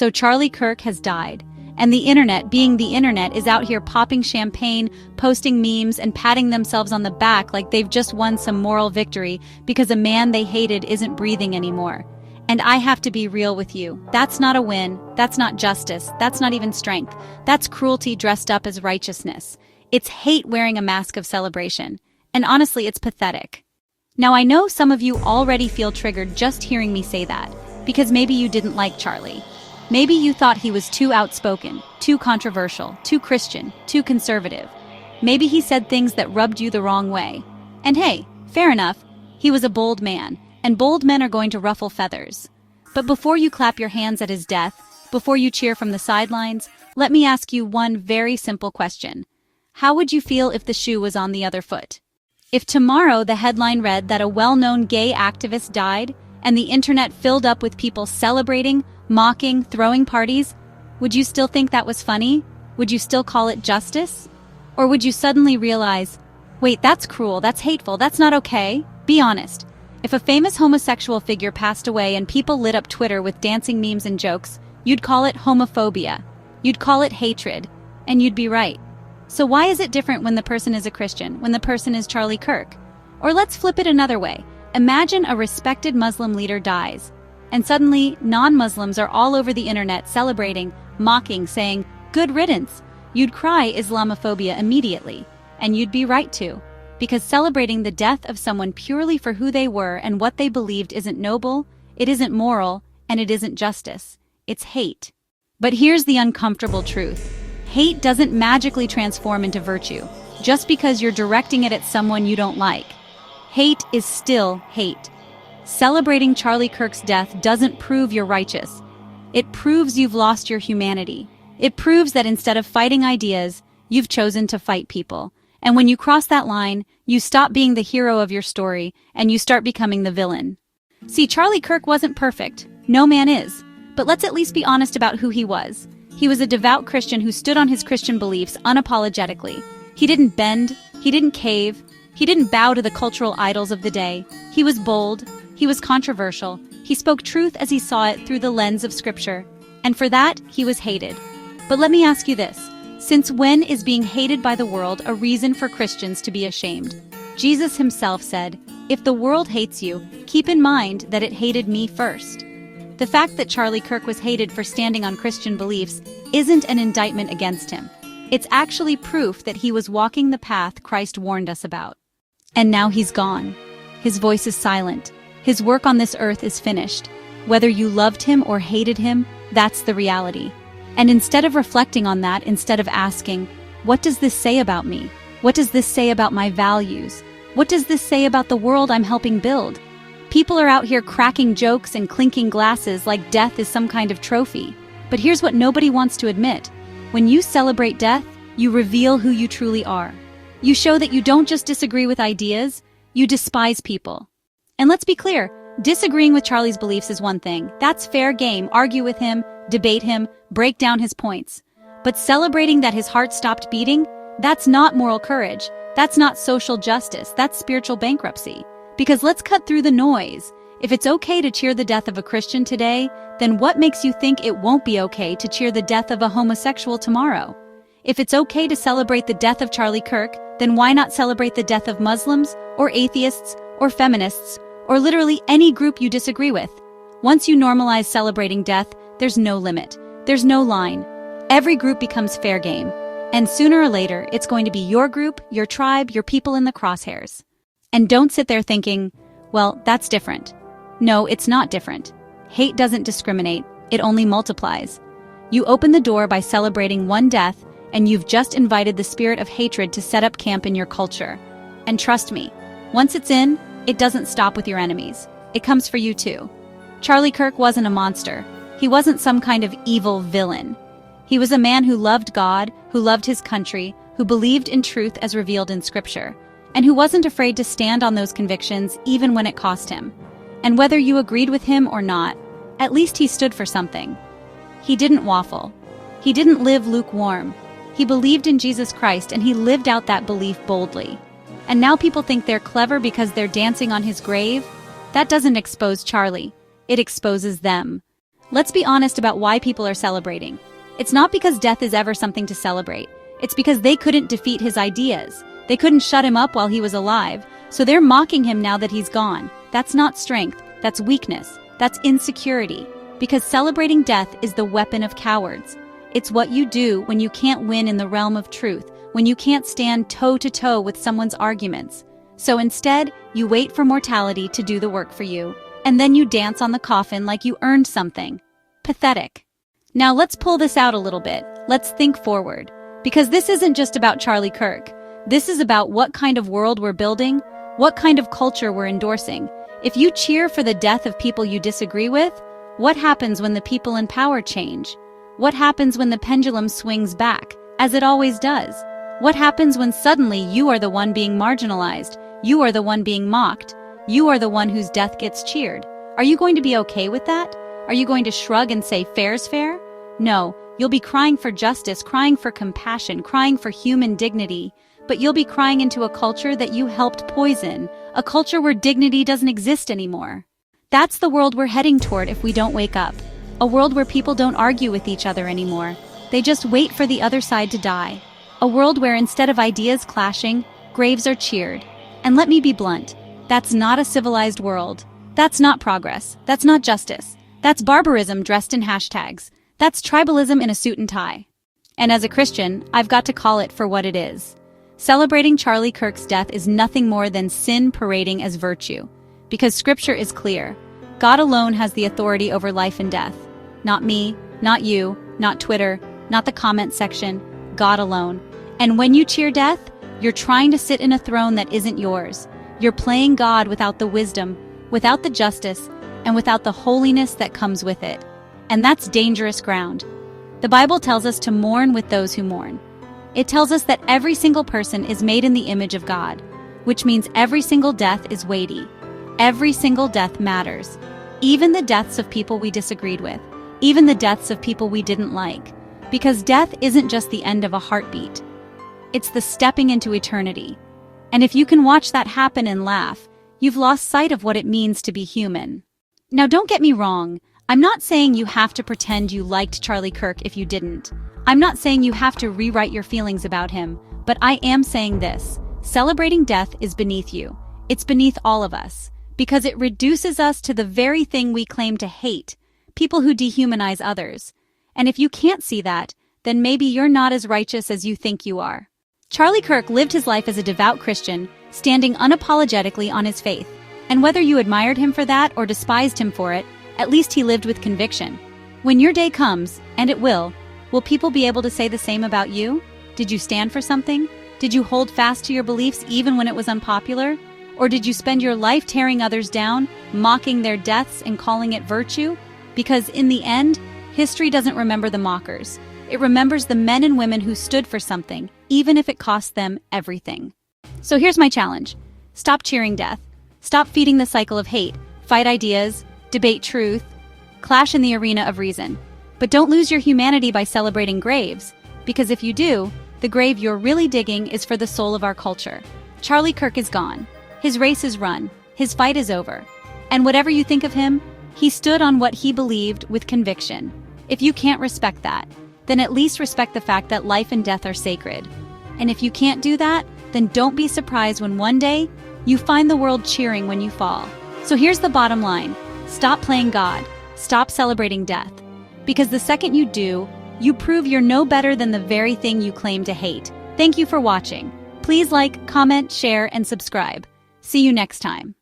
So Charlie Kirk has died. And the internet, being the internet, is out here popping champagne, posting memes, and patting themselves on the back like they've just won some moral victory because a man they hated isn't breathing anymore. And I have to be real with you. That's not a win. That's not justice. That's not even strength. That's cruelty dressed up as righteousness. It's hate wearing a mask of celebration. And honestly, it's pathetic. Now, I know some of you already feel triggered just hearing me say that, because maybe you didn't like Charlie. Maybe you thought he was too outspoken, too controversial, too Christian, too conservative. Maybe he said things that rubbed you the wrong way. And hey, fair enough, he was a bold man, and bold men are going to ruffle feathers. But before you clap your hands at his death, before you cheer from the sidelines, let me ask you one very simple question. How would you feel if the shoe was on the other foot? If tomorrow the headline read that a well-known gay activist died, and the internet filled up with people celebrating, mocking, throwing parties, would you still think that was funny? Would you still call it justice? Or would you suddenly realize, wait, that's cruel, that's hateful, that's not okay? Be honest. If a famous homosexual figure passed away and people lit up Twitter with dancing memes and jokes, you'd call it homophobia. You'd call it hatred. And you'd be right. So why is it different when the person is a Christian, when the person is Charlie Kirk? Or let's flip it another way. Imagine a respected Muslim leader dies, and suddenly non-Muslims are all over the internet celebrating, mocking, saying, "Good riddance." You'd cry Islamophobia immediately, and you'd be right to, because celebrating the death of someone purely for who they were and what they believed isn't noble, it isn't moral, and it isn't justice. It's hate. But here's the uncomfortable truth. Hate doesn't magically transform into virtue, just because you're directing it at someone you don't like. Hate is still hate. Celebrating Charlie Kirk's death doesn't prove you're righteous. It proves you've lost your humanity. It proves that instead of fighting ideas, you've chosen to fight people. And when you cross that line, you stop being the hero of your story, and you start becoming the villain. See, Charlie Kirk wasn't perfect. No man is. But let's at least be honest about who he was. He was a devout Christian who stood on his Christian beliefs unapologetically. He didn't bend. He didn't cave. He didn't bow to the cultural idols of the day. He was bold. He was controversial. He spoke truth as he saw it through the lens of Scripture. And for that, he was hated. But let me ask you this. Since when is being hated by the world a reason for Christians to be ashamed? Jesus himself said, "If the world hates you, keep in mind that it hated me first." The fact that Charlie Kirk was hated for standing on Christian beliefs isn't an indictment against him. It's actually proof that he was walking the path Christ warned us about. And now he's gone. His voice is silent. His work on this earth is finished. Whether you loved him or hated him, that's the reality. And instead of reflecting on that, instead of asking, what does this say about me? What does this say about my values? What does this say about the world I'm helping build? People are out here cracking jokes and clinking glasses like death is some kind of trophy. But here's what nobody wants to admit. When you celebrate death, you reveal who you truly are. You show that you don't just disagree with ideas, you despise people. And let's be clear, disagreeing with Charlie's beliefs is one thing. That's fair game. Argue with him, debate him, break down his points. But celebrating that his heart stopped beating, that's not moral courage. That's not social justice. That's spiritual bankruptcy. Because let's cut through the noise. If it's okay to cheer the death of a Christian today, then what makes you think it won't be okay to cheer the death of a homosexual tomorrow? If it's okay to celebrate the death of Charlie Kirk, then why not celebrate the death of Muslims, or atheists, or feminists, or literally any group you disagree with? Once you normalize celebrating death, there's no limit. There's no line. Every group becomes fair game. And sooner or later, it's going to be your group, your tribe, your people in the crosshairs. And don't sit there thinking, well, that's different. No, it's not different. Hate doesn't discriminate, it only multiplies. You open the door by celebrating one death, and you've just invited the spirit of hatred to set up camp in your culture. And trust me, once it's in, it doesn't stop with your enemies. It comes for you too. Charlie Kirk wasn't a monster. He wasn't some kind of evil villain. He was a man who loved God, who loved his country, who believed in truth as revealed in Scripture, and who wasn't afraid to stand on those convictions even when it cost him. And whether you agreed with him or not, at least he stood for something. He didn't waffle. He didn't live lukewarm. He believed in Jesus Christ, and he lived out that belief boldly. And now people think they're clever because they're dancing on his grave? That doesn't expose Charlie. It exposes them. Let's be honest about why people are celebrating. It's not because death is ever something to celebrate. It's because they couldn't defeat his ideas. They couldn't shut him up while he was alive, so they're mocking him now that he's gone. That's not strength, that's weakness, that's insecurity. Because celebrating death is the weapon of cowards. It's what you do when you can't win in the realm of truth, when you can't stand toe-to-toe with someone's arguments. So instead, you wait for mortality to do the work for you, and then you dance on the coffin like you earned something. Pathetic. Now let's pull this out a little bit. Let's think forward. Because this isn't just about Charlie Kirk. This is about what kind of world we're building, what kind of culture we're endorsing. If you cheer for the death of people you disagree with, what happens when the people in power change? What happens when the pendulum swings back, as it always does? What happens when suddenly you are the one being marginalized? You are the one being mocked. You are the one whose death gets cheered. Are you going to be okay with that? Are you going to shrug and say fair's fair? No, you'll be crying for justice, crying for compassion, crying for human dignity. But you'll be crying into a culture that you helped poison, a culture where dignity doesn't exist anymore. That's the world we're heading toward if we don't wake up. A world where people don't argue with each other anymore. They just wait for the other side to die. A world where instead of ideas clashing, graves are cheered. And let me be blunt, that's not a civilized world. That's not progress. That's not justice. That's barbarism dressed in hashtags. That's tribalism in a suit and tie. And as a Christian, I've got to call it for what it is. Celebrating Charlie Kirk's death is nothing more than sin parading as virtue. Because Scripture is clear. God alone has the authority over life and death. Not me, not you, not Twitter, not the comment section. God alone. And when you cheer death, you're trying to sit in a throne that isn't yours. You're playing God without the wisdom, without the justice, and without the holiness that comes with it. And that's dangerous ground. The Bible tells us to mourn with those who mourn. It tells us that every single person is made in the image of God, which means every single death is weighty. Every single death matters. Even the deaths of people we disagreed with. Even the deaths of people we didn't like. Because death isn't just the end of a heartbeat. It's the stepping into eternity. And if you can watch that happen and laugh, you've lost sight of what it means to be human. Now don't get me wrong. I'm not saying you have to pretend you liked Charlie Kirk if you didn't. I'm not saying you have to rewrite your feelings about him. But I am saying this. Celebrating death is beneath you. It's beneath all of us. Because it reduces us to the very thing we claim to hate. People who dehumanize others. And if you can't see that, then maybe you're not as righteous as you think you are. Charlie Kirk lived his life as a devout Christian, standing unapologetically on his faith. And whether you admired him for that or despised him for it, at least he lived with conviction. When your day comes, and it will people be able to say the same about you? Did you stand for something? Did you hold fast to your beliefs even when it was unpopular? Or did you spend your life tearing others down, mocking their deaths and calling it virtue? Because in the end, history doesn't remember the mockers. It remembers the men and women who stood for something, even if it cost them everything. So here's my challenge. Stop cheering death. Stop feeding the cycle of hate. Fight ideas. Debate truth. Clash in the arena of reason. But don't lose your humanity by celebrating graves. Because if you do, the grave you're really digging is for the soul of our culture. Charlie Kirk is gone. His race is run. His fight is over. And whatever you think of him, he stood on what he believed with conviction. If you can't respect that, then at least respect the fact that life and death are sacred. And if you can't do that, then don't be surprised when one day you find the world cheering when you fall. So here's the bottom line. Stop playing God. Stop celebrating death. Because the second you do, you prove you're no better than the very thing you claim to hate. Thank you for watching. Please like, comment, share, and subscribe. See you next time.